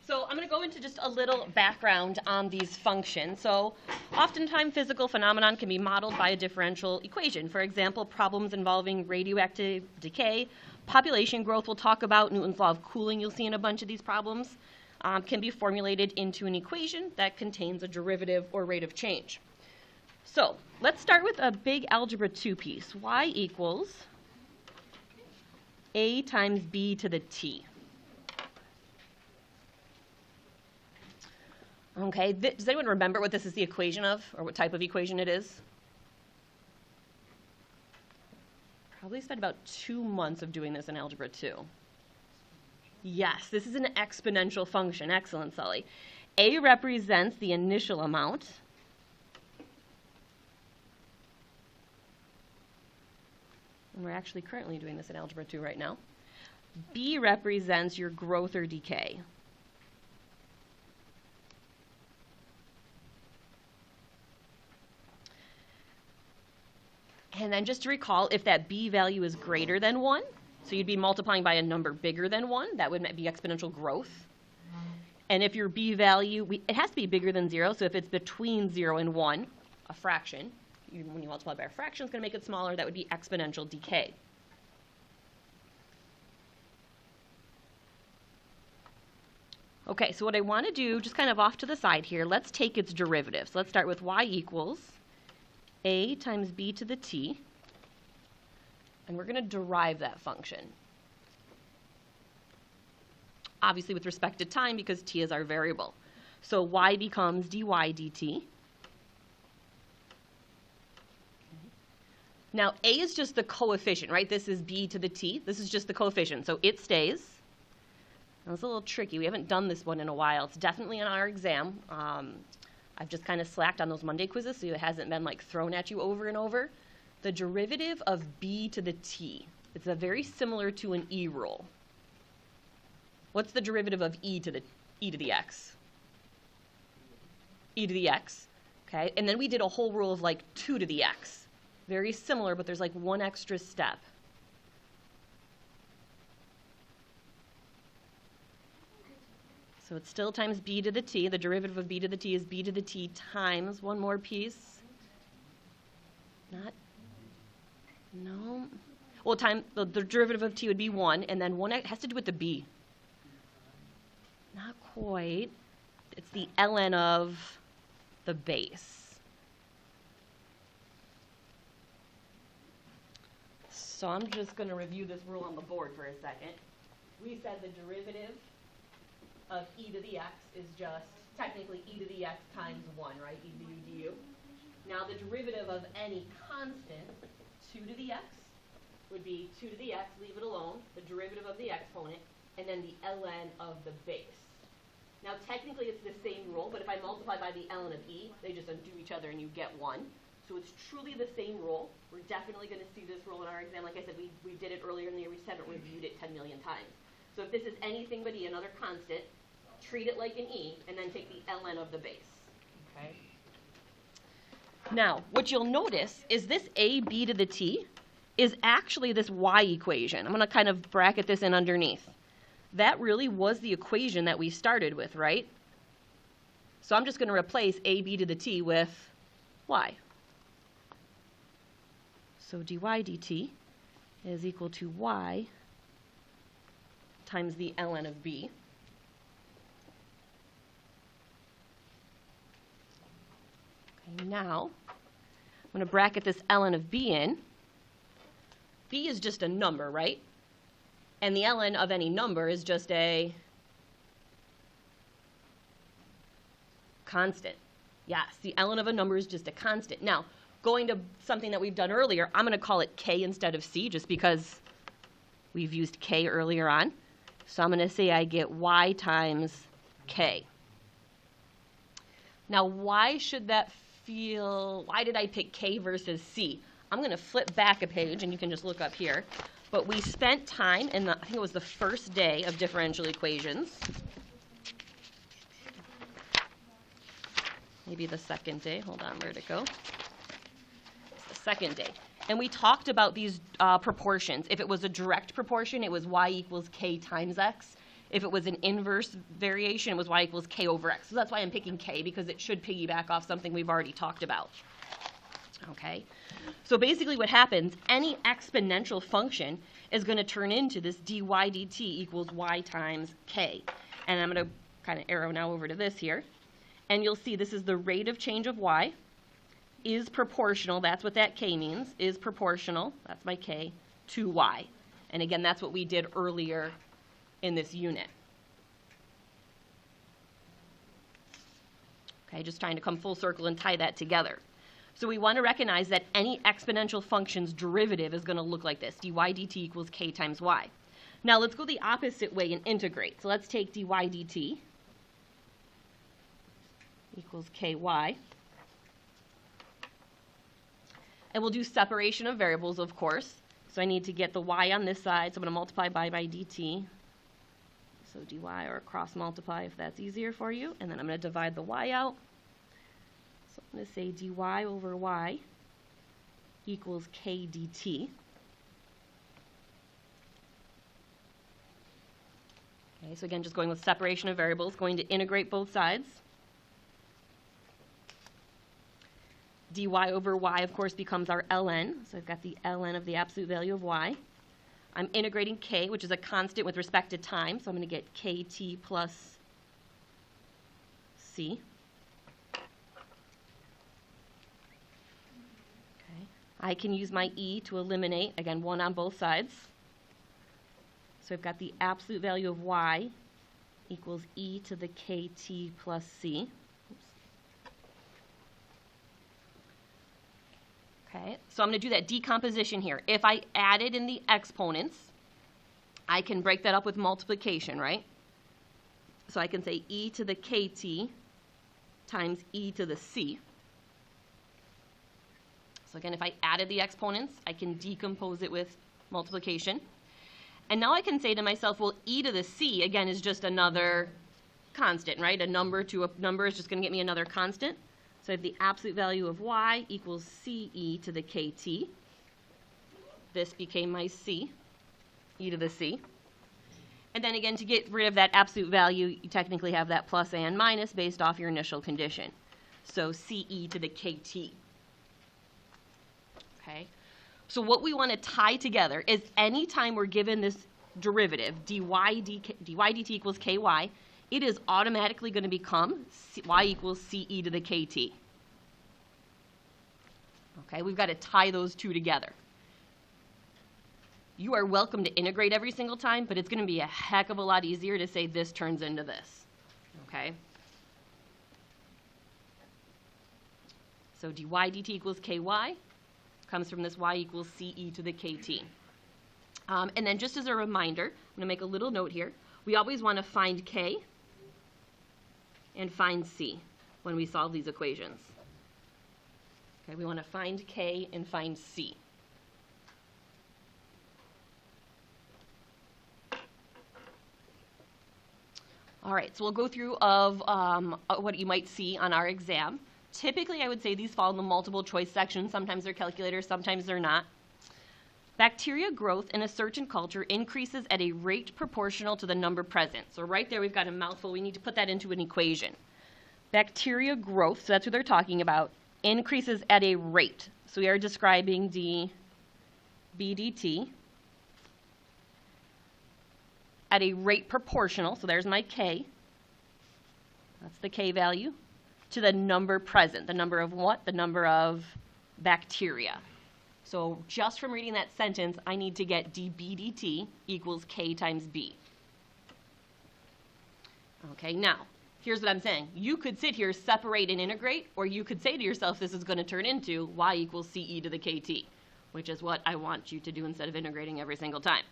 So I'm going to go into just a little background on these functions. So oftentimes physical phenomenon can be modeled by a differential equation. For example, problems involving radioactive decay, population growth we'll talk about, Newton's law of cooling you'll see in a bunch of these problems, can be formulated into an equation that contains a derivative or rate of change. So let's start with a big algebra 2 piece. Y equals a times b to the t. Okay, does anyone remember what this is the equation of, or what type of equation it is? Probably spent about 2 months of doing this in Algebra 2. Yes, this is an exponential function. Excellent, Sully. A represents the initial amount. And we're actually currently doing this in Algebra 2 right now. B represents your growth or decay. And then just to recall, if that b value is greater than 1, so you'd be multiplying by a number bigger than 1, that would be exponential growth. And if your b value, it has to be bigger than 0, so if it's between 0 and 1, a fraction, when you multiply by a fraction, it's going to make it smaller, that would be exponential decay. Okay, so what I want to do, just kind of off to the side here, let's take its derivative. So let's start with y equals a times b to the t, and we're going to derive that function. Obviously with respect to time, because t is our variable. So y becomes dy dt. Now a is just the coefficient, right? This is b to the t. This is just the coefficient, so it stays. Now, it's a little tricky. We haven't done this one in a while. It's definitely in our exam. I've just kind of slacked on those Monday quizzes, so it hasn't been like thrown at you over and over. The derivative of b to the t. It's very similar to an e rule. What's the derivative of e to the x? E to the x, okay? And then we did a whole rule of like 2 to the x. Very similar, but there's like one extra step. So it's still times b to the t. The derivative of b to the t is b to the t times one more piece. No. Well, the derivative of t would be 1, and then 1 has to do with the b. Not quite. It's the ln of the base. So I'm just going to review this rule on the board for a second. We said the derivative of e to the x is just technically e to the x times 1, right? E du du. Now the derivative of any constant, 2 to the x, would be 2 to the x, leave it alone, the derivative of the exponent, and then the ln of the base. Now technically it's the same rule, but if I multiply by the ln of e, they just undo each other and you get 1. So it's truly the same rule. We're definitely going to see this rule in our exam. Like I said, we did it earlier in the year. We just haven't reviewed it 10 million times. So if this is anything but e, another constant, treat it like an e, and then take the ln of the base. Okay? Now, what you'll notice is this a b to the t is actually this y equation. I'm going to kind of bracket this in underneath. That really was the equation that we started with, right? So I'm just going to replace a b to the t with y. So dy dt is equal to y times the ln of b. Okay, now, I'm going to bracket this ln of b in. B is just a number, right? And the ln of any number is just a constant. Yes, the ln of a number is just a constant. Now, going to something that we've done earlier, I'm going to call it k instead of c just because we've used k earlier on. So I'm going to say I get y times k. Now, why should that why did I pick k versus c? I'm going to flip back a page, and you can just look up here. But we spent time in I think it was the first day of differential equations. Maybe the second day. Hold on, where'd it go? It's the second day. And we talked about these proportions. If it was a direct proportion, it was y equals k times x. If it was an inverse variation, it was y equals k over x. So that's why I'm picking k, because it should piggyback off something we've already talked about. Okay? So basically what happens, any exponential function is going to turn into this dy dt equals y times k. And I'm going to kind of arrow now over to this here. And you'll see this is the rate of change of y is proportional, that's what that k means, is proportional, that's my k, to y. And again, that's what we did earlier in this unit. Okay, just trying to come full circle and tie that together. So we want to recognize that any exponential function's derivative is going to look like this, dy dt equals k times y. Now let's go the opposite way and integrate. So let's take dy dt equals ky. And we'll do separation of variables, of course. So I need to get the y on this side, so I'm going to multiply by dt. So dy, or cross multiply if that's easier for you. And then I'm going to divide the y out. So I'm going to say dy over y equals k dt. Okay, so again, just going with separation of variables, going to integrate both sides. dy over y, of course, becomes our ln. So I've got the ln of the absolute value of y. I'm integrating k, which is a constant with respect to time. So I'm going to get kt plus c. Okay. I can use my e to eliminate, again, 1 on both sides. So I've got the absolute value of y equals e to the kt plus c. Okay, so I'm going to do that decomposition here. If I added in the exponents, I can break that up with multiplication, right? So I can say e to the kt times e to the c. So again, if I added the exponents, I can decompose it with multiplication. And now I can say to myself, well, e to the c, again, is just another constant, right? A number to a number is just going to get me another constant. So I have the absolute value of y equals ce to the kt. This became my c, e to the c. And then again, to get rid of that absolute value, you technically have that plus and minus based off your initial condition. So ce to the kt. Okay. So what we want to tie together is anytime we're given this derivative, dy dt equals ky, it is automatically going to become y equals ce to the kt. Okay, we've got to tie those two together. You are welcome to integrate every single time, but it's going to be a heck of a lot easier to say this turns into this. Okay? So dy dt equals ky comes from this y equals ce to the kt. And then just as a reminder, I'm going to make a little note here. We always want to find k and find c when we solve these equations. Okay, we want to find k and find c. All right, so we'll go through of what you might see on our exam. Typically, I would say these fall in the multiple choice section. Sometimes they're calculators, sometimes they're not. Bacteria growth in a certain culture increases at a rate proportional to the number present. So right there, we've got a mouthful. We need to put that into an equation. Bacteria growth, so that's what they're talking about, increases at a rate. So we are describing dBdt at a rate proportional, so there's my k, that's the k value, to the number present. The number of what? The number of bacteria. So just from reading that sentence, I need to get dBdt equals k times b. Okay, now, here's what I'm saying. You could sit here, separate and integrate, or you could say to yourself, this is going to turn into y equals ce to the kt, which is what I want you to do instead of integrating every single time.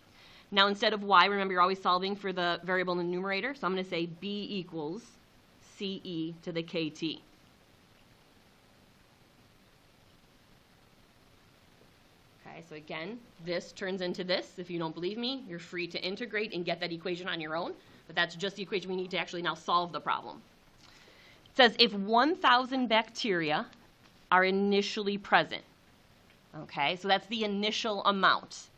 Now, instead of y, remember, you're always solving for the variable in the numerator, so I'm going to say b equals ce to the kt. Okay, so again, this turns into this. If you don't believe me, you're free to integrate and get that equation on your own, but that's just the equation we need to actually now solve the problem. It says if 1,000 bacteria are initially present, okay, so that's the initial amount.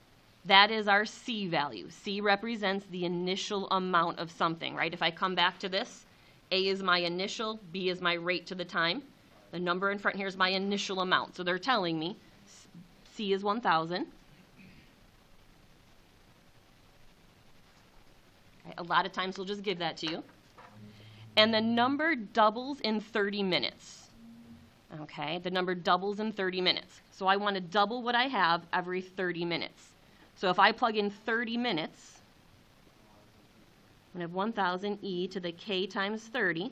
That is our C value. C represents the initial amount of something, right? If I come back to this, A is my initial, B is my rate to the time. The number in front here is my initial amount. So they're telling me C is 1,000. Okay, a lot of times they'll just give that to you. And the number doubles in 30 minutes. Okay, the number doubles in 30 minutes. So I want to double what I have every 30 minutes. So if I plug in 30 minutes, I'm going to have 1,000 e to the k times 30.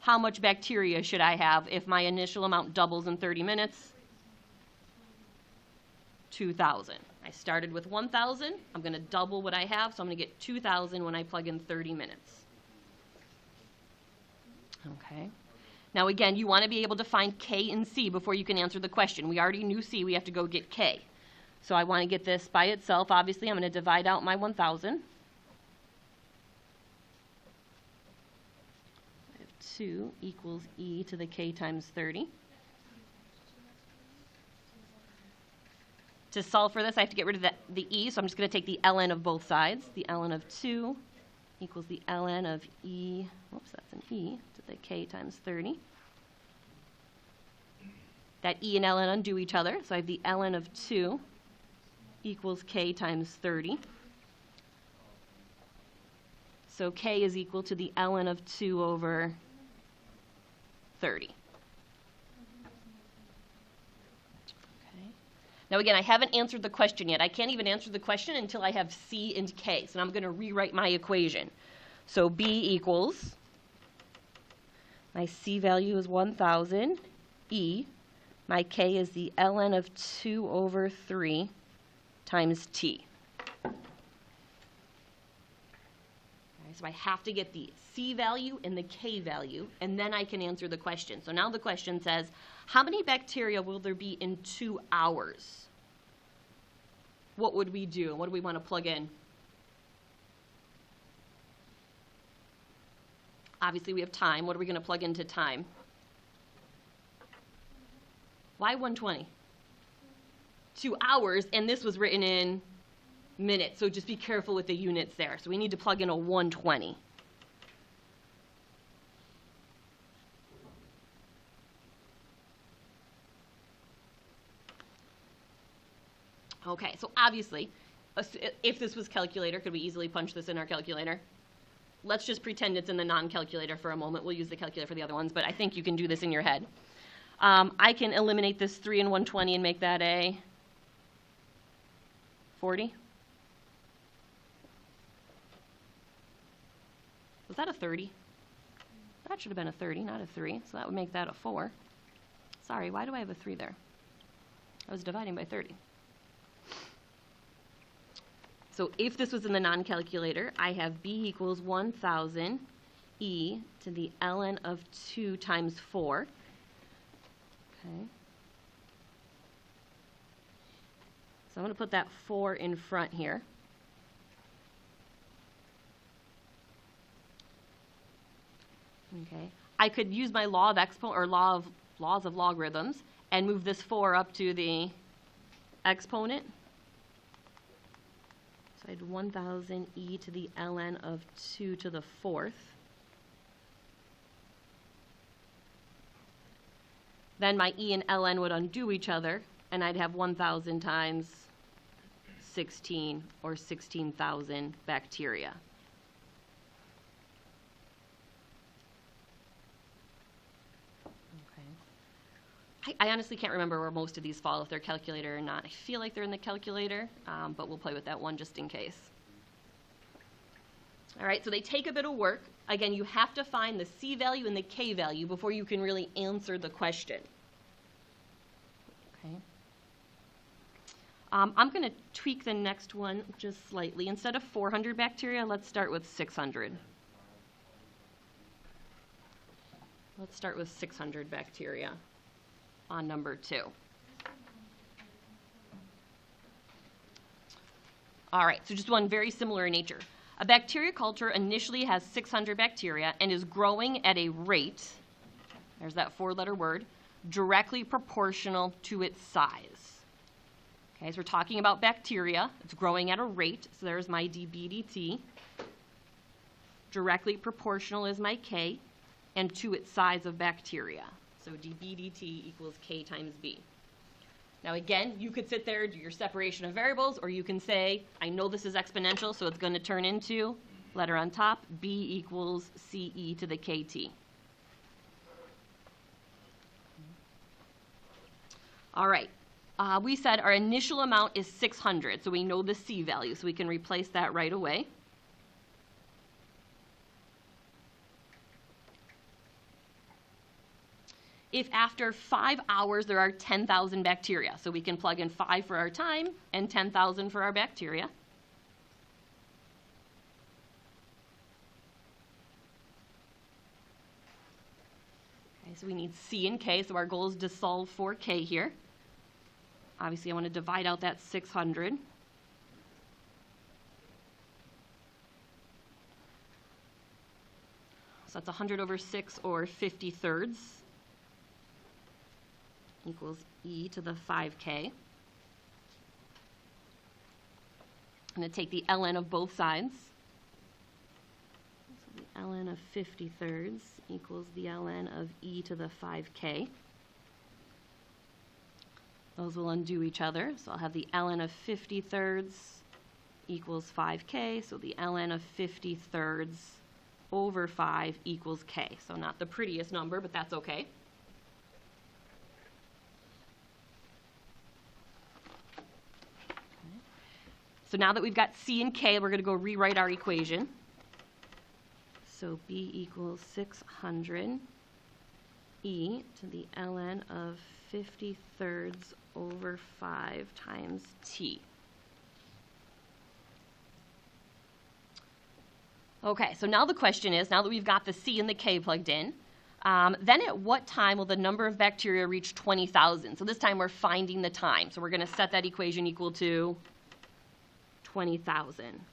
How much bacteria should I have if my initial amount doubles in 30 minutes? 2,000. I started with 1,000. I'm going to double what I have, so I'm going to get 2,000 when I plug in 30 minutes. Okay. Now again, you want to be able to find K and C before you can answer the question. We already knew C, we have to go get K. So I want to get this by itself. Obviously, I'm going to divide out my 1,000. I have 2 equals e to the k times 30. To solve for this, I have to get rid of the e, so I'm just going to take the ln of both sides. The ln of 2 equals the ln of e, whoops, that's an e, to the k times 30. That e and ln undo each other, so I have the ln of 2 equals k times 30. So k is equal to the ln of 2 over 30. Now again, I haven't answered the question yet. I can't even answer the question until I have C and K. So I'm going to rewrite my equation. So B equals, my C value is 1,000, E. My K is the ln of 2 over 3 times T. Okay, so I have to get the C value and the K value, and then I can answer the question. So now the question says, how many bacteria will there be in 2 hours? What would we do? What do we want to plug in? Obviously, we have time. What are we going to plug into time? Why 120? 2 hours, and this was written in minutes, so just be careful with the units there. So we need to plug in a 120. Okay, so obviously, if this was calculator, could we easily punch this in our calculator? Let's just pretend it's in the non-calculator for a moment. We'll use the calculator for the other ones, but I think you can do this in your head. I can eliminate this 3 and 120 and make that a 40. Was that a 30? That should have been a 30, not a 3, so that would make that a 4. Sorry, why do I have a 3 there? I was dividing by 30. So if this was in the non-calculator, I have B equals 1,000 e to the ln of 2 times 4. Okay. So I'm going to put that 4 in front here. Okay. I could use my law of laws of logarithms and move this 4 up to the exponent. So I had 1,000 e to the ln of 2 to the 4th. Then my e and ln would undo each other, and I'd have 1,000 times 16, or 16,000 bacteria. Okay. I honestly can't remember where most of these fall, if they're calculator or not. I feel like they're in the calculator, but we'll play with that one just in case. All right, so they take a bit of work. Again, you have to find the C value and the K value before you can really answer the question. Okay. I'm going to tweak the next one just slightly. Instead of 400 bacteria, let's start with 600. Let's start with 600 bacteria on number 2. All right, so just one very similar in nature. A bacteria culture initially has 600 bacteria and is growing at a rate, there's that 4-letter word, directly proportional to its size. Okay, so we're talking about bacteria. It's growing at a rate, so there's my dB dt. Directly proportional is my K, and to its size of bacteria. So dB dt equals K times B. Now again, you could sit there, do your separation of variables, or you can say, I know this is exponential, so it's going to turn into, letter on top, B equals CE to the KT. All right, we said our initial amount is 600, so we know the C value, so we can replace that right away. If after 5 hours there are 10,000 bacteria, so we can plug in 5 for our time and 10,000 for our bacteria. Okay, so we need C and K, so our goal is to solve for K here. Obviously I want to divide out that 600. So that's 100 over 6, or 50/3. Equals e to the 5k. I'm going to take the ln of both sides. So the ln of 50/3 equals the ln of e to the 5k. Those will undo each other. So I'll have the ln of 50/3 equals 5k. So the ln of 50/3 over 5 equals k. So not the prettiest number, but that's okay. So now that we've got C and K, we're going to go rewrite our equation. So B equals 600 e to the ln of 50/3 over 5 times t. Okay, so now the question is, now that we've got the C and the K plugged in, then at what time will the number of bacteria reach 20,000? So this time we're finding the time. So we're going to set that equation equal to 20,000.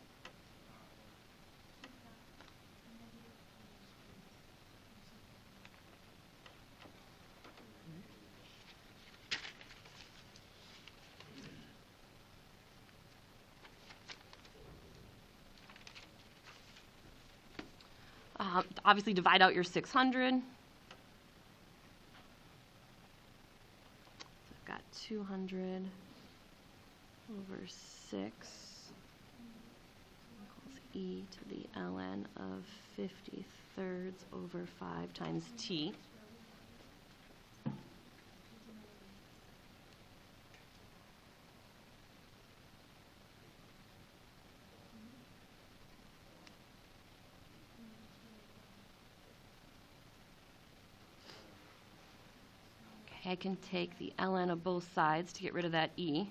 Obviously divide out your 600. So I've got 200 over 6 equals e to the ln of 50/3 over 5 times t. I can take the ln of both sides to get rid of that e.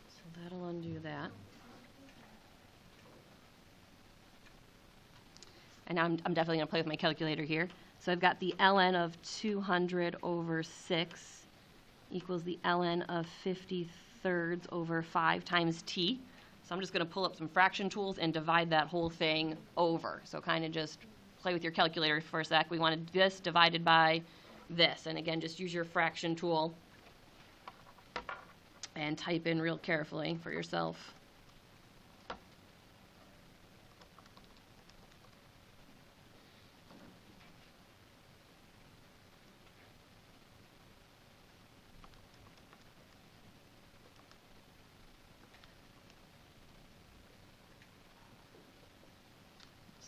So that'll undo that. And now I'm definitely going to play with my calculator here. So I've got the ln of 200 over 6 equals the ln of 50/3 over 5 times t. So I'm just going to pull up some fraction tools and divide that whole thing over. So kind of just play with your calculator for a sec. We wanted this divided by this. And again, just use your fraction tool and type in real carefully for yourself.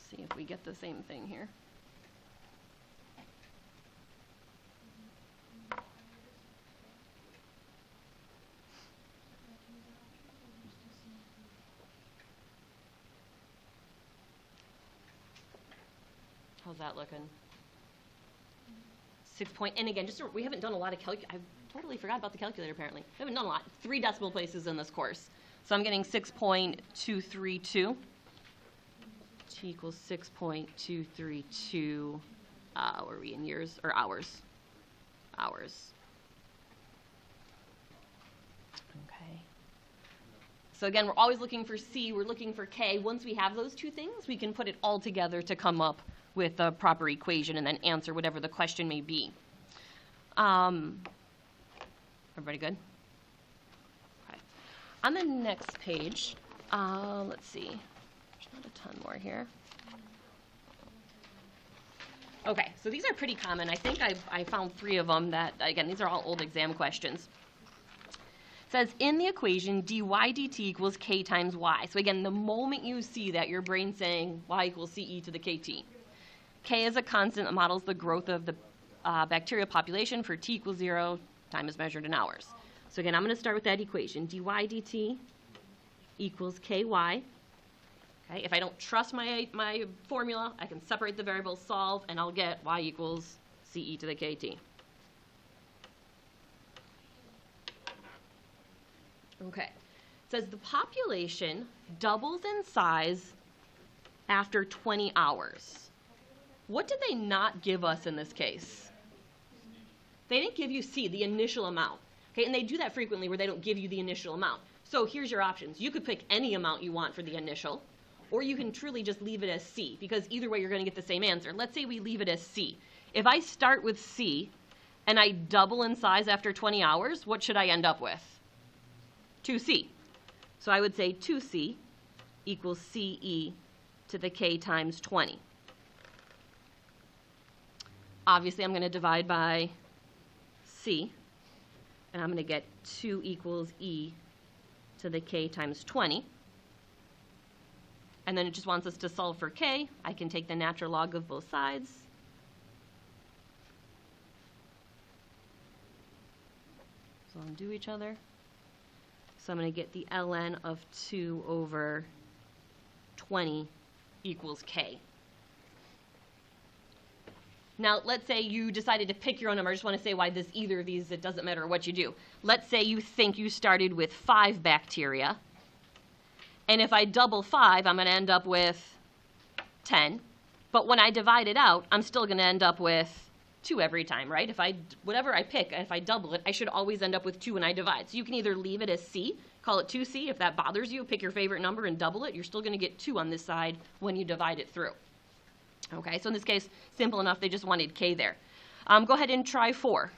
See if we get the same thing here. How's that looking? 6 point, and again, just we haven't done a lot of I totally forgot about the calculator apparently. We haven't done a lot. 3 decimal places in this course. So I'm getting 6.232. T equals 6.232, were we in years, or hours? Hours. Okay. So again, we're always looking for C, we're looking for K. Once we have those two things, we can put it all together to come up with a proper equation and then answer whatever the question may be. Everybody good? Okay. On the next page, let's see. There's not a ton more here. Okay, so these are pretty common. I think I found 3 of them that, again, these are all old exam questions. It says, in the equation, dy dt equals k times y. So again, the moment you see that, your brain's saying y equals ce to the kt. K is a constant that models the growth of the bacterial population for t equals 0, time is measured in hours. So again, I'm going to start with that equation. Dy dt equals ky. Okay, if I don't trust my formula, I can separate the variables, solve, and I'll get y equals ce to the kt. Okay, it says the population doubles in size after 20 hours. What did they not give us in this case? They didn't give you C, the initial amount. Okay, and they do that frequently where they don't give you the initial amount. So here's your options. You could pick any amount you want for the initial, or you can truly just leave it as C, because either way you're going to get the same answer. Let's say we leave it as C. If I start with C and I double in size after 20 hours, what should I end up with? 2C. So I would say 2C equals CE to the K times 20. Obviously, I'm going to divide by C, and I'm going to get 2 equals E to the K times 20. And then it just wants us to solve for K. I can take the natural log of both sides. So undo each other. So I'm going to get the ln of 2 over 20 equals K. Now, let's say you decided to pick your own number. I just want to say why either of these, it doesn't matter what you do. Let's say you think you started with 5 bacteria. And if I double 5, I'm going to end up with 10. But when I divide it out, I'm still going to end up with 2 every time, right? Whatever I pick, if I double it, I should always end up with 2 when I divide. So you can either leave it as C, call it 2C. If that bothers you, pick your favorite number and double it. You're still going to get 2 on this side when you divide it through. Okay, so in this case, simple enough, they just wanted K there. Go ahead and try 4.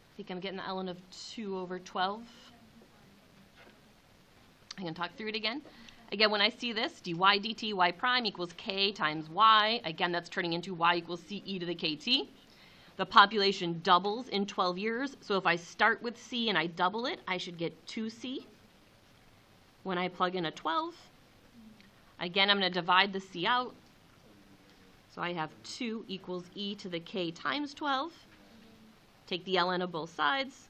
I think I'm getting the ln of 2 over 12. I can talk through it again. Again, when I see this, dy dt y prime equals k times y. Again, that's turning into y equals ce to the kt. The population doubles in 12 years. So if I start with C and I double it, I should get 2C. When I plug in a 12, again, I'm going to divide the C out. So I have 2 equals e to the k times 12. Take the ln of both sides.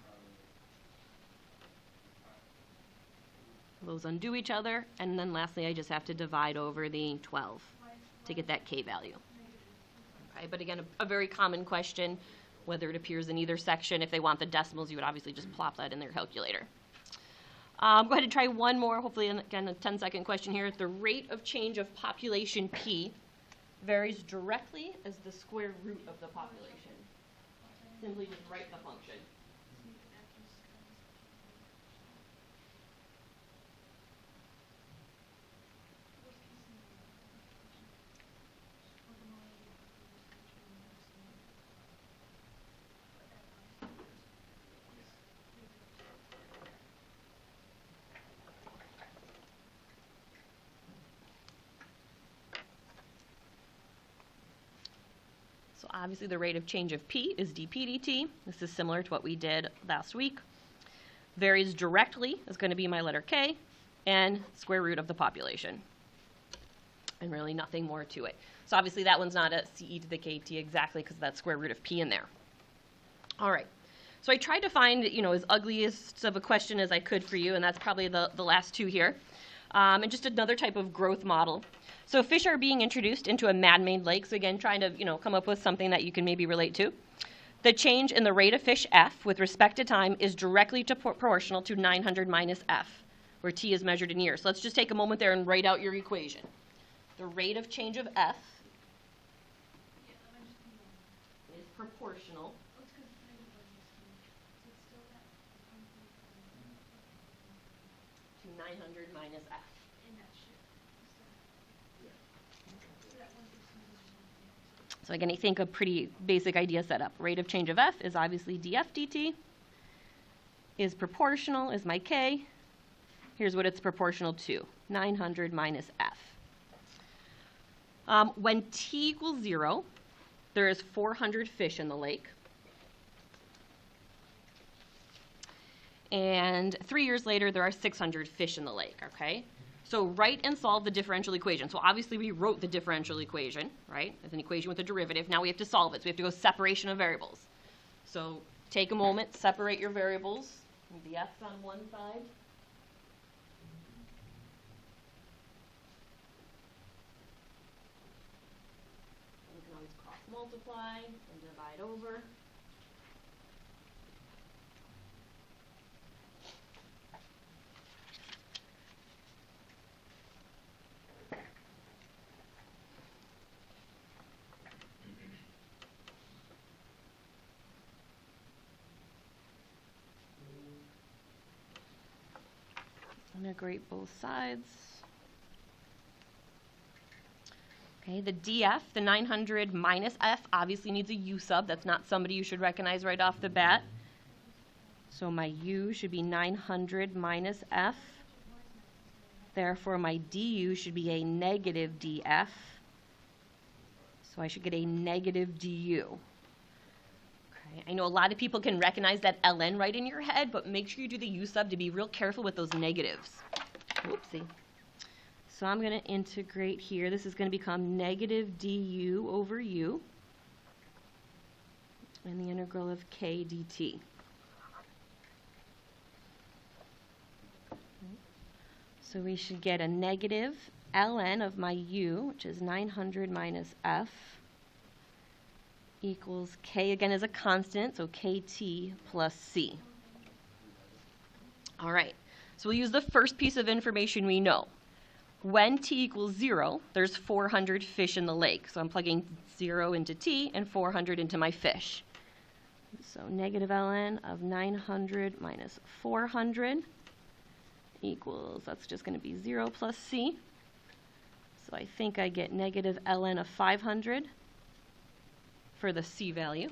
Those undo each other. And then lastly, I just have to divide over the 12 to get that k value. Okay, but again, a very common question, whether it appears in either section. If they want the decimals, you would obviously just plop that in their calculator. Go ahead and try one more, hopefully, again, a 10-second question here. The rate of change of population P varies directly as the square root of the population. Simply just write the function. obviously the rate of change of p is dp dt. This is similar to what we did last week. Varies directly is going to be my letter k, and square root of the population. And really nothing more to it. So obviously that one's not a ce to the kt exactly because that's square root of p in there. All right. So I tried to find, as ugliest of a question as I could for you, and that's probably the last two here. And just another type of growth model. So fish are being introduced into a man-made lake. So again, trying to, come up with something that you can maybe relate to. The change in the rate of fish f with respect to time is directly proportional to 900 minus f, where t is measured in years. So let's just take a moment there and write out your equation. The rate of change of f is proportional to 900 minus f. So again, I think a pretty basic idea set up. Rate of change of f is obviously df dt. Is proportional is my k. Here's what it's proportional to, 900 minus f. When t equals 0, there is 400 fish in the lake. And 3 years later, there are 600 fish in the lake, okay? So write and solve the differential equation. So obviously we wrote the differential equation, right? It's an equation with a derivative. Now we have to solve it. So we have to go separation of variables. So take a moment, separate your variables. The f's on one side. You can always cross multiply and divide over. Integrate both sides. Okay, the df, the 900 minus f, obviously needs a u sub. That's not somebody you should recognize right off the bat. So my u should be 900 minus f. Therefore, my du should be a negative df. So I should get a negative du. I know a lot of people can recognize that ln right in your head, but make sure you do the u sub to be real careful with those negatives. Oopsie. So I'm going to integrate here. This is going to become negative du over u, and the integral of k dt. So we should get a negative ln of my u, which is 900 minus f, equals k again as a constant, so kt plus c. All right, so we'll use the first piece of information we know. When t equals 0, there's 400 fish in the lake. So I'm plugging 0 into t and 400 into my fish. So negative ln of 900 minus 400 equals, that's just going to be 0 plus c. So I think I get negative ln of 500 for the c value.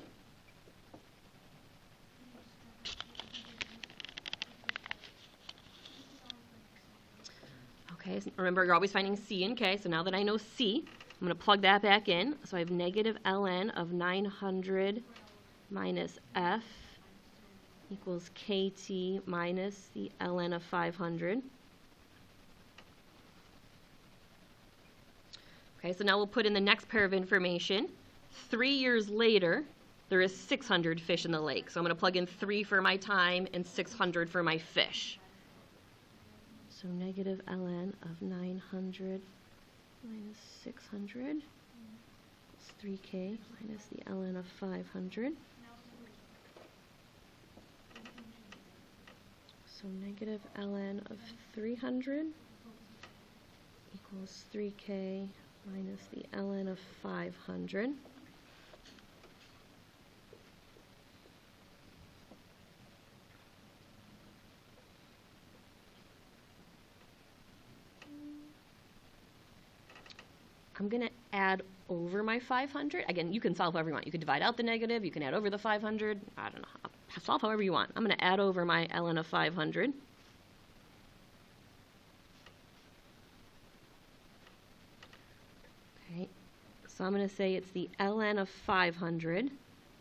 Okay, so remember you're always finding c and k, so now that I know c, I'm going to plug that back in. So I have negative ln of 900 minus f equals kt minus the ln of 500. Okay, so now we'll put in the next pair of information. 3 years later, there is 600 fish in the lake. So I'm going to plug in 3 for my time and 600 for my fish. So negative ln of 900 minus 600 is 3k minus the ln of 500. So negative ln of 300 equals 3k minus the ln of 500. I'm going to add over my 500. Again, you can solve however you want. You could divide out the negative. You can add over the 500. I don't know. Solve however you want. I'm going to add over my ln of 500. Okay. So I'm going to say it's the ln of 500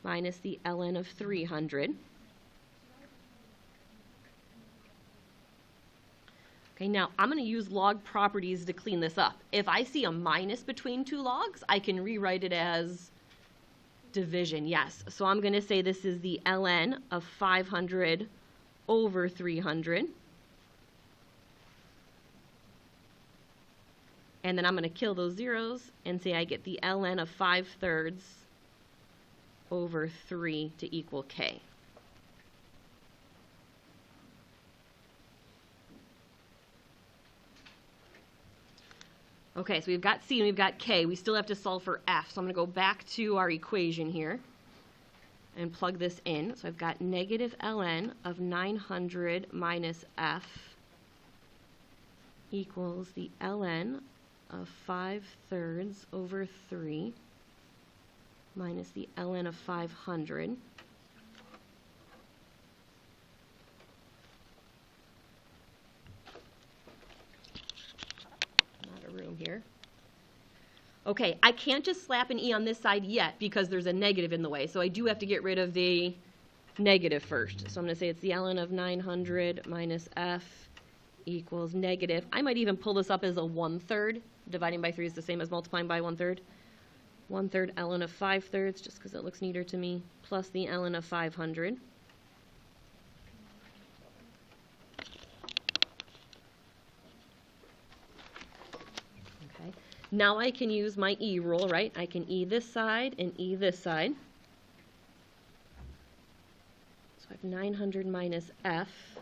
minus the ln of 300. Okay, now I'm going to use log properties to clean this up. If I see a minus between two logs, I can rewrite it as division, yes. So I'm going to say this is the ln of 500 over 300. And then I'm going to kill those zeros and say I get the ln of 5/3 over 3 to equal k. Okay, so we've got C and we've got K. We still have to solve for F. So I'm going to go back to our equation here and plug this in. So I've got negative ln of 900 minus F equals the ln of 5/3 over 3 minus the ln of 500. Here. Okay, I can't just slap an E on this side yet because there's a negative in the way, so I do have to get rid of the negative first. So I'm going to say it's the ln of 900 minus F equals negative. I might even pull this up as a 1/3. Dividing by 3 is the same as multiplying by 1/3. 1/3 ln of 5/3, just because it looks neater to me, plus the ln of 500. Now I can use my E rule, right? I can E this side and E this side. So I have 900 minus F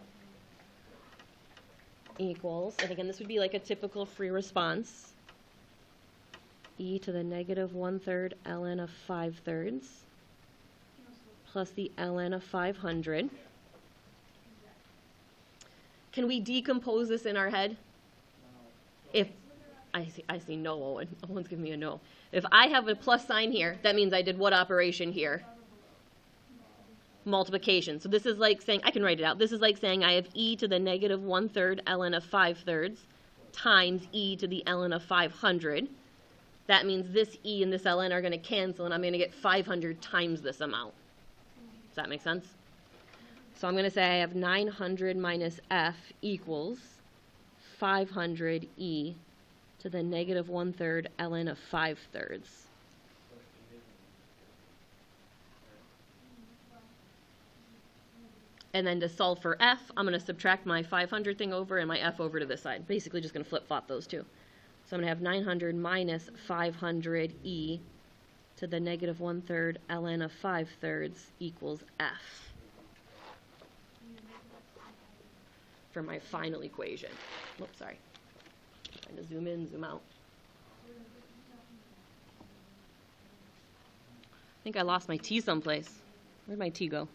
equals, and again, this would be like a typical free response, E to the negative 1/3 ln of 5/3 plus the ln of 500. Can we decompose this in our head? If I see no, Owen. Owen's giving me a no. If I have a plus sign here, that means I did what operation here? Multiplication. So this is like saying, I can write it out. This is like saying I have E to the negative 1/3 ln of 5/3 times E to the ln of 500. That means this E and this ln are going to cancel, and I'm going to get 500 times this amount. Does that make sense? So I'm going to say I have 900 minus F equals 500 E to the negative 1/3 ln of 5/3. And then to solve for F, I'm going to subtract my 500 thing over and my F over to this side. Basically just going to flip-flop those two. So I'm going to have 900 minus 500 E to the negative 1/3 ln of 5/3 equals F for my final equation. Whoops, sorry. Trying to zoom in, zoom out. I think I lost my T someplace. Where'd my T go?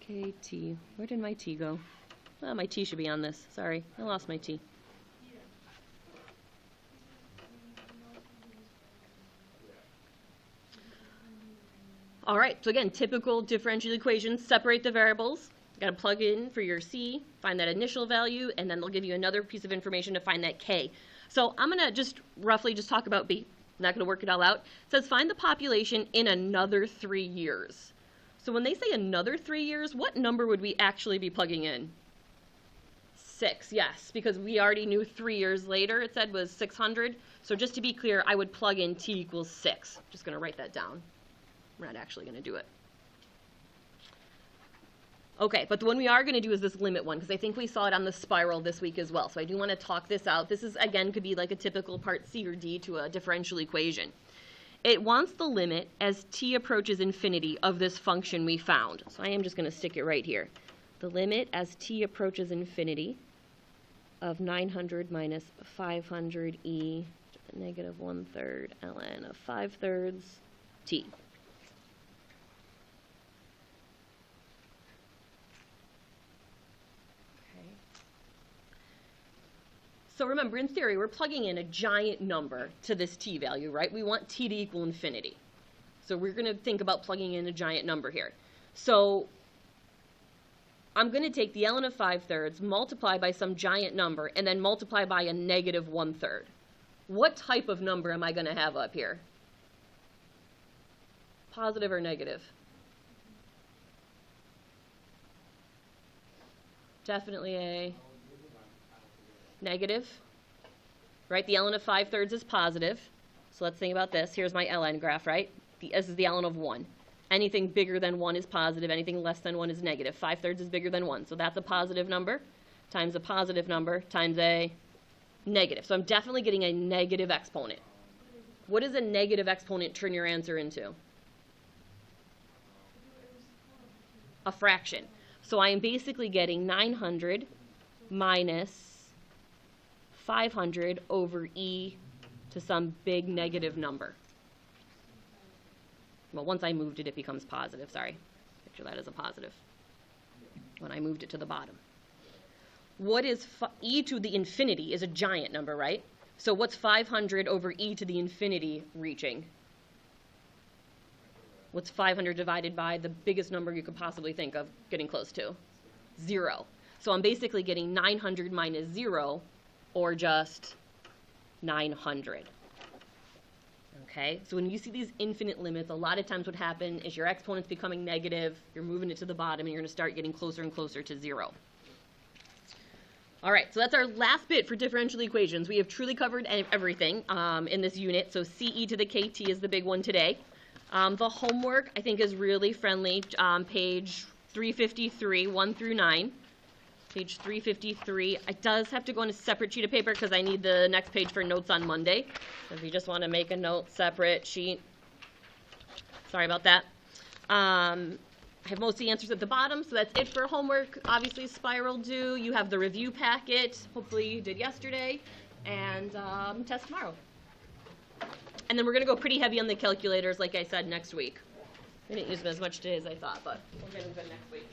KT. Where did my T go? Oh, my T should be on this. Sorry, I lost my T. All right, so again, typical differential equations, separate the variables. Got to plug in for your C, find that initial value, and then they'll give you another piece of information to find that K. So I'm going to just roughly just talk about B. I'm not going to work it all out. It says find the population in another 3 years. So when they say another 3 years, what number would we actually be plugging in? 6, yes, because we already knew 3 years later it said was 600. So just to be clear, I would plug in T equals 6. I'm just going to write that down. I'm not actually going to do it. Okay, but the one we are going to do is this limit one, because I think we saw it on the spiral this week as well. So I do want to talk this out. This is, again, could be like a typical part C or D to a differential equation. It wants the limit as t approaches infinity of this function we found. So I am just going to stick it right here. The limit as t approaches infinity of 900 minus 500 e to the negative 1/3 ln of 5/3 t. So remember, in theory, we're plugging in a giant number to this t value, right? We want t to equal infinity. So we're going to think about plugging in a giant number here. So I'm going to take the ln of 5/3, multiply by some giant number, and then multiply by a negative 1/3. What type of number am I going to have up here? Positive or negative? Definitely a negative, right? The ln of 5/3 is positive. So let's think about this. Here's my ln graph, right? This is the ln of 1. Anything bigger than 1 is positive. Anything less than 1 is negative. 5/3 is bigger than 1. So that's a positive number times a positive number times a negative. So I'm definitely getting a negative exponent. What does a negative exponent turn your answer into? A fraction. So I am basically getting 900 minus 500 over e to some big negative number. Well, once I moved it, it becomes positive. Sorry. Picture that as a positive when I moved it to the bottom. What is e to the infinity is a giant number, right? So what's 500 over e to the infinity reaching? What's 500 divided by the biggest number you could possibly think of getting close to? 0. So I'm basically getting 900 minus 0, or just 900. Okay, so when you see these infinite limits, a lot of times what happens is your exponent's becoming negative, you're moving it to the bottom, and you're going to start getting closer and closer to 0. All right, so that's our last bit for differential equations. We have truly covered everything in this unit, so CE to the KT is the big one today. The homework, I think, is really friendly. Page 353, 1 through 9. Page 353. It does have to go on a separate sheet of paper because I need the next page for notes on Monday. So if you just want to make a note, separate sheet. Sorry about that. I have most of the answers at the bottom, so that's it for homework. Obviously, spiral due. You have the review packet. Hopefully you did yesterday. And test tomorrow. And then we're going to go pretty heavy on the calculators, like I said, next week. We didn't use them as much today as I thought, but we'll get into it next week.